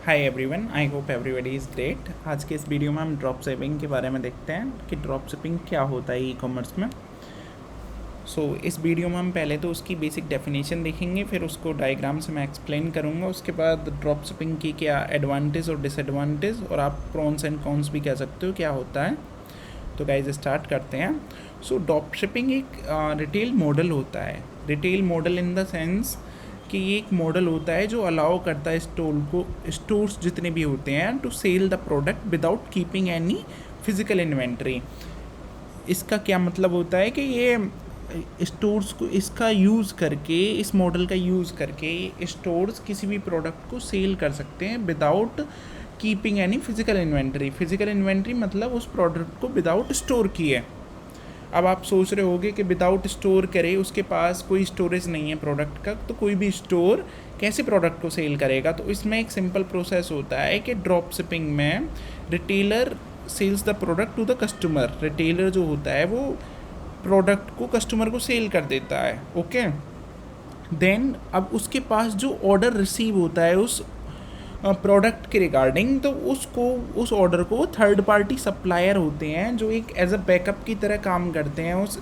Hi everyone, I hope everybody is great. आज के इस वीडियो में हम ड्रॉप शिपिंग के बारे में देखते हैं कि ड्रॉप शिपिंग क्या होता है ई कॉमर्स में। इस वीडियो में हम पहले तो उसकी बेसिक डेफिनेशन देखेंगे, फिर उसको डायग्राम से मैं एक्सप्लेन करूँगा। उसके बाद ड्रॉप शिपिंग की क्या एडवांटेज और डिसएडवांटेज और आप प्रॉन्स एंड कॉन्स भी कह सकते हो क्या होता है। तो गाइज स्टार्ट करते हैं। ड्रॉप शिपिंग एक रिटेल मॉडल होता है। Retail model in the sense कि ये एक मॉडल होता है जो अलाउ करता है स्टोर्स जितने भी होते हैं to sell the product without keeping any physical inventory. इसका क्या मतलब होता है कि ये स्टोर्स को इसका यूज़ करके, इस मॉडल का यूज़ करके स्टोर्स किसी भी प्रोडक्ट को सेल कर सकते हैं without keeping any physical inventory. Physical inventory मतलब उस प्रोडक्ट को विदाउट स्टोर किए। अब आप सोच रहे होगे कि विदाउट स्टोर करे, उसके पास कोई स्टोरेज नहीं है प्रोडक्ट का, तो कोई भी स्टोर कैसे प्रोडक्ट को सेल करेगा। तो इसमें एक सिंपल प्रोसेस होता है कि ड्रॉप शिपिंग में retailer sells the product to the customer. Retailer जो होता है वो प्रोडक्ट को कस्टमर को सेल कर देता है। ओके, देन अब उसके पास जो ऑर्डर रिसीव होता है उस प्रोडक्ट के रिगार्डिंग, तो उस ऑर्डर को थर्ड पार्टी सप्लायर होते हैं जो एक एज अ बैकअप की तरह काम करते हैं उस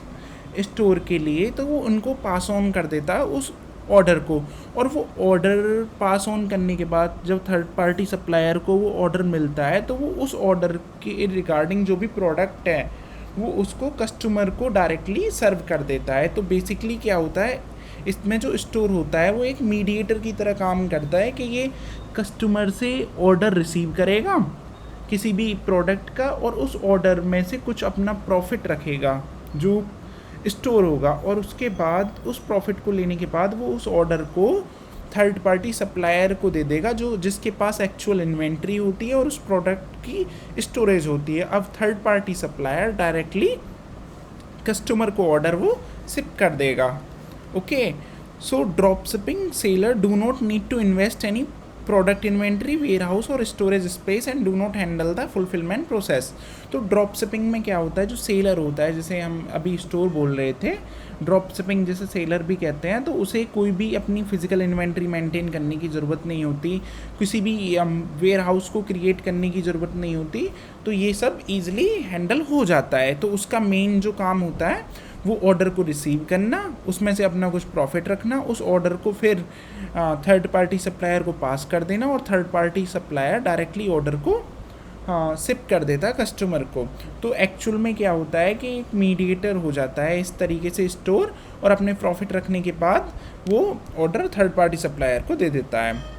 स्टोर के लिए। तो वो उनको पास ऑन कर देता है उस ऑर्डर को, और वो ऑर्डर पास ऑन करने के बाद जब थर्ड पार्टी सप्लायर को वो ऑर्डर मिलता है तो वो उस ऑर्डर के रिगार्डिंग जो भी प्रोडक्ट है वो उसको कस्टमर को डायरेक्टली सर्व कर देता है। तो बेसिकली क्या होता है, इसमें जो स्टोर होता है वो एक मीडिएटर की तरह काम करता है कि ये कस्टमर से ऑर्डर रिसीव करेगा किसी भी प्रोडक्ट का, और उस ऑर्डर में से कुछ अपना प्रॉफिट रखेगा जो स्टोर होगा, और उसके बाद उस प्रॉफिट को लेने के बाद वो उस ऑर्डर को थर्ड पार्टी सप्लायर को दे देगा जो जिसके पास एक्चुअल इन्वेंट्री होती है और उस प्रोडक्ट की स्टोरेज होती है। अब third party supplier directly customer को ऑर्डर वो शिप कर देगा। Okay, so drop shipping seller do not need to invest any product inventory, warehouse और storage space and do not handle the fulfillment process। तो drop shipping में क्या होता है, जो सेलर होता है, जैसे हम अभी स्टोर बोल रहे थे, ड्रॉप शिपिंग जैसे सेलर भी कहते हैं, तो उसे कोई भी अपनी फिजिकल इन्वेंट्री मेंटेन करने की ज़रूरत नहीं होती, किसी भी वेयर हाउस को क्रिएट करने की ज़रूरत नहीं होती। तो ये सब ईजिली हैंडल हो जाता है। तो उसका मेन जो काम होता है वो ऑर्डर को रिसीव करना, उसमें से अपना कुछ प्रॉफिट रखना, उस ऑर्डर को फिर थर्ड पार्टी सप्लायर को पास कर देना, और third party supplier directly order को शिप कर देता है कस्टमर को। तो एक्चुअल में क्या होता है कि एक मीडिएटर हो जाता है इस तरीके से स्टोर, और अपने प्रॉफिट रखने के बाद वो ऑर्डर थर्ड पार्टी सप्लायर को दे देता है।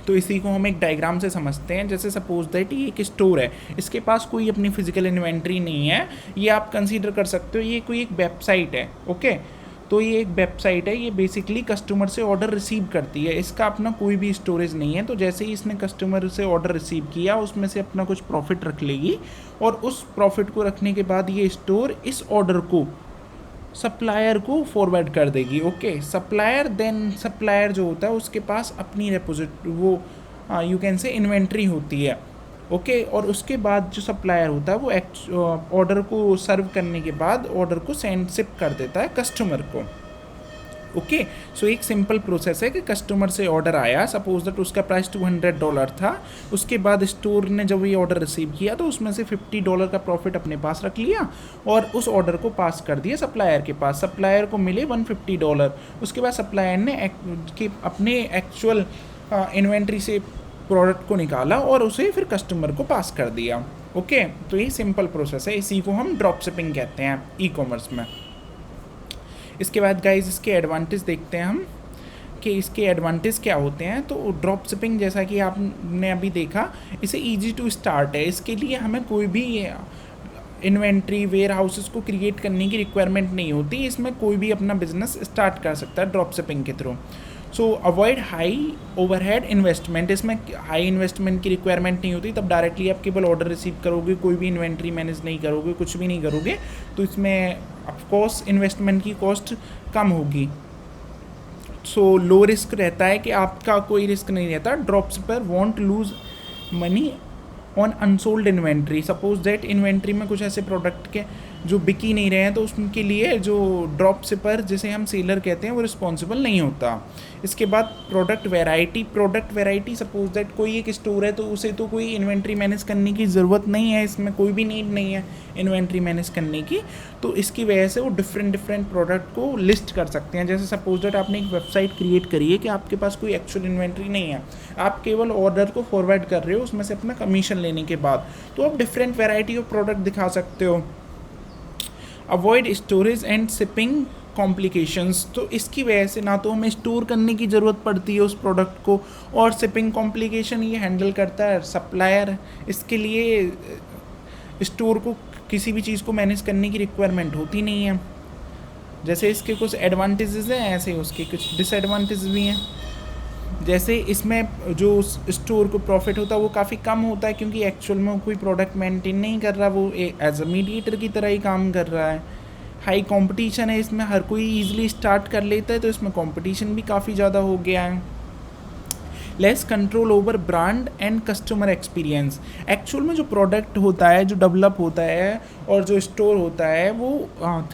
तो इसी को हम एक डायग्राम से समझते हैं। जैसे सपोज दैट ये एक स्टोर है, इसके पास कोई अपनी फिजिकल इन्वेंट्री नहीं है, ये आप कंसीडर कर सकते हो ये कोई एक वेबसाइट है। ओके, तो ये एक वेबसाइट है, ये बेसिकली कस्टमर से ऑर्डर रिसीव करती है, इसका अपना कोई भी स्टोरेज नहीं है। तो जैसे ही इसने कस्टमर से ऑर्डर रिसीव किया, उसमें से अपना कुछ प्रॉफिट रख लेगी, और उस प्रॉफिट को रखने के बाद ये स्टोर इस ऑर्डर को सप्लायर को फॉरवर्ड कर देगी। ओके, सप्लायर जो होता है उसके पास अपनी वो यू कैन से इन्वेंट्री होती है। ओके, और उसके बाद जो सप्लायर होता है वो ऑर्डर को सर्व करने के बाद ऑर्डर को सेंड शिप कर देता है कस्टमर को। ओके, सो एक सिंपल प्रोसेस है कि कस्टमर से ऑर्डर आया, सपोज दैट उसका प्राइस $200 था, उसके बाद स्टोर ने जब ये ऑर्डर रिसीव किया तो उसमें से $50 का प्रॉफिट अपने पास रख लिया, और उस ऑर्डर को पास कर दिया सप्लायर के पास। सप्लायर को मिले $150। उसके बाद सप्लायर ने अपने एक्चुअल इन्वेंट्री से प्रोडक्ट को निकाला और उसे फिर कस्टमर को पास कर दिया। ओके, तो ये सिंपल प्रोसेस है, इसी को हम ड्रॉप शिपिंग कहते हैं ई कॉमर्स में। इसके बाद गाइज इसके एडवांटेज देखते हैं हम कि इसके एडवांटेज क्या होते हैं। तो ड्रॉप शिपिंग जैसा कि आपने अभी देखा, इसे इजी टू स्टार्ट है। इसके लिए हमें कोई भी इन्वेंट्री वेयर हाउसेस को क्रिएट करने की रिक्वायरमेंट नहीं होती, इसमें कोई भी अपना बिजनेस स्टार्ट कर सकता है ड्रॉप शिपिंग के थ्रू। सो अवॉइड हाई ओवरहेड इन्वेस्टमेंट, इसमें हाई इन्वेस्टमेंट की रिक्वायरमेंट नहीं होती, तब डायरेक्टली आप केवल ऑर्डर रिसीव करोगे, कोई भी इन्वेंट्री मैनेज नहीं करोगे, कुछ भी नहीं करोगे, तो इसमें ऑफकोर्स इन्वेस्टमेंट की कॉस्ट कम होगी। सो लो रिस्क रहता है कि आपका कोई रिस्क नहीं रहता। Drop शिपर want lose money on unsold inventory. Suppose that inventory में कुछ ऐसे प्रोडक्ट के जो बिक ही नहीं रहे हैं तो उसके लिए जो ड्रॉप शिपर जिसे हम सेलर कहते हैं वो रिस्पॉन्सिबल नहीं होता। इसके बाद प्रोडक्ट वैरायटी सपोज दैट कोई एक स्टोर है तो उसे तो कोई इन्वेंट्री मैनेज करने की ज़रूरत नहीं है, इसमें कोई भी नीड नहीं है इन्वेंट्री मैनेज करने की। तो इसकी वजह से वो डिफरेंट प्रोडक्ट को लिस्ट कर सकते हैं। जैसे सपोज दैट आपने एक वेबसाइट क्रिएट करी है कि आपके पास कोई एक्चुअल इन्वेंट्री नहीं है, आप केवल ऑर्डर को फॉरवर्ड कर रहे हो उसमें से अपना कमीशन लेने के बाद, तो आप डिफरेंट वैरायटी ऑफ प्रोडक्ट दिखा सकते हो। Avoid storage and shipping complications, तो इसकी वजह से ना तो हमें स्टोर करने की ज़रूरत पड़ती है उस प्रोडक्ट को, और शिपिंग कॉम्प्लिकेशन ये हैंडल करता है सप्लायर। इसके लिए स्टोर को किसी भी चीज़ को मैनेज करने की रिक्वायरमेंट होती नहीं है। जैसे इसके कुछ एडवांटेजेस हैं ऐसे उसके कुछ डिसएडवांटेज भी हैं। जैसे इसमें जो स्टोर को प्रॉफिट होता है वो काफ़ी कम होता है, क्योंकि एक्चुअल में वो कोई प्रोडक्ट मेंटेन नहीं कर रहा, वो एज अ मीडिएटर की तरह ही काम कर रहा है। हाई कंपटीशन है इसमें, हर कोई ईजिली स्टार्ट कर लेता है तो इसमें कंपटीशन भी काफ़ी ज़्यादा हो गया है। Less control over brand and customer experience, actual में जो प्रोडक्ट होता है जो डेवलप होता है और जो स्टोर होता है वो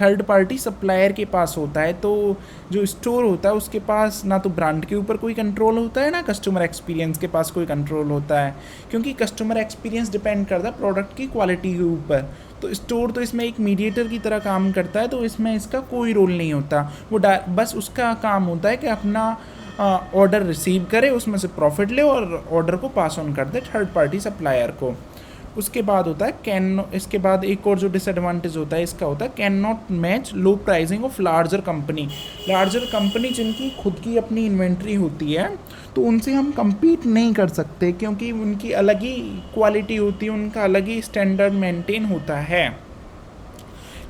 थर्ड पार्टी सप्लायर के पास होता है। तो जो स्टोर होता है उसके पास ना तो ब्रांड के ऊपर कोई कंट्रोल होता है ना कस्टमर एक्सपीरियंस के पास कोई कंट्रोल होता है, क्योंकि कस्टमर एक्सपीरियंस डिपेंड करता है प्रोडक्ट की क्वालिटी के ऊपर। तो स्टोर तो इसमें एक मीडिएटर की तरह काम करता है, तो इसमें इसका कोई रोल नहीं होता। वो बस उसका काम होता है कि अपना ऑर्डर रिसीव करे, उसमें से प्रॉफिट ले और ऑर्डर को पास ऑन कर दे थर्ड पार्टी सप्लायर को। उसके बाद होता है इसके बाद एक और जो डिसएडवांटेज होता है इसका होता है can not match low pricing of larger company जिनकी खुद की अपनी इन्वेंट्री होती है, तो उनसे हम compete नहीं कर सकते क्योंकि उनकी अलग ही क्वालिटी होती है, उनका अलग ही स्टैंडर्ड मेंटेन होता है।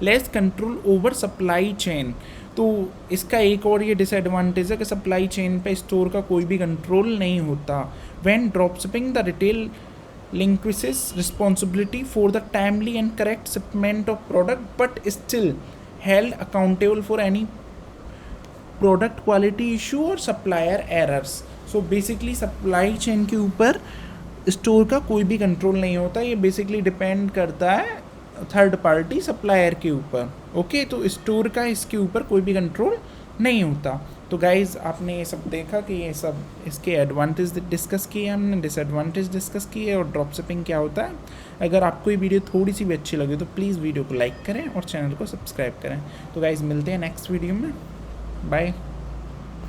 Less control over supply chain, तो इसका एक और ये डिसएडवांटेज है कि सप्लाई चेन पे स्टोर का कोई भी कंट्रोल नहीं होता। When drop shipping the retail relinquishes responsibility for the timely and correct shipment of product but still held accountable for any product quality issue or supplier errors। so basically supply chain के ऊपर store का कोई भी control नहीं होता, ये basically depend करता है थर्ड पार्टी सप्लायर के ऊपर। ओके, तो स्टोर का इसके ऊपर कोई भी कंट्रोल नहीं होता। तो गाइज़ आपने ये सब देखा कि ये सब इसके एडवांटेज डिस्कस किए हमने, डिसएडवांटेज डिस्कस किए और ड्रॉप शिपिंग क्या होता है। अगर आपको ये वीडियो थोड़ी सी भी अच्छी लगे तो प्लीज़ वीडियो को लाइक करें और चैनल को सब्सक्राइब करें। तो गाइज़ मिलते हैं नेक्स्ट वीडियो में, बाय।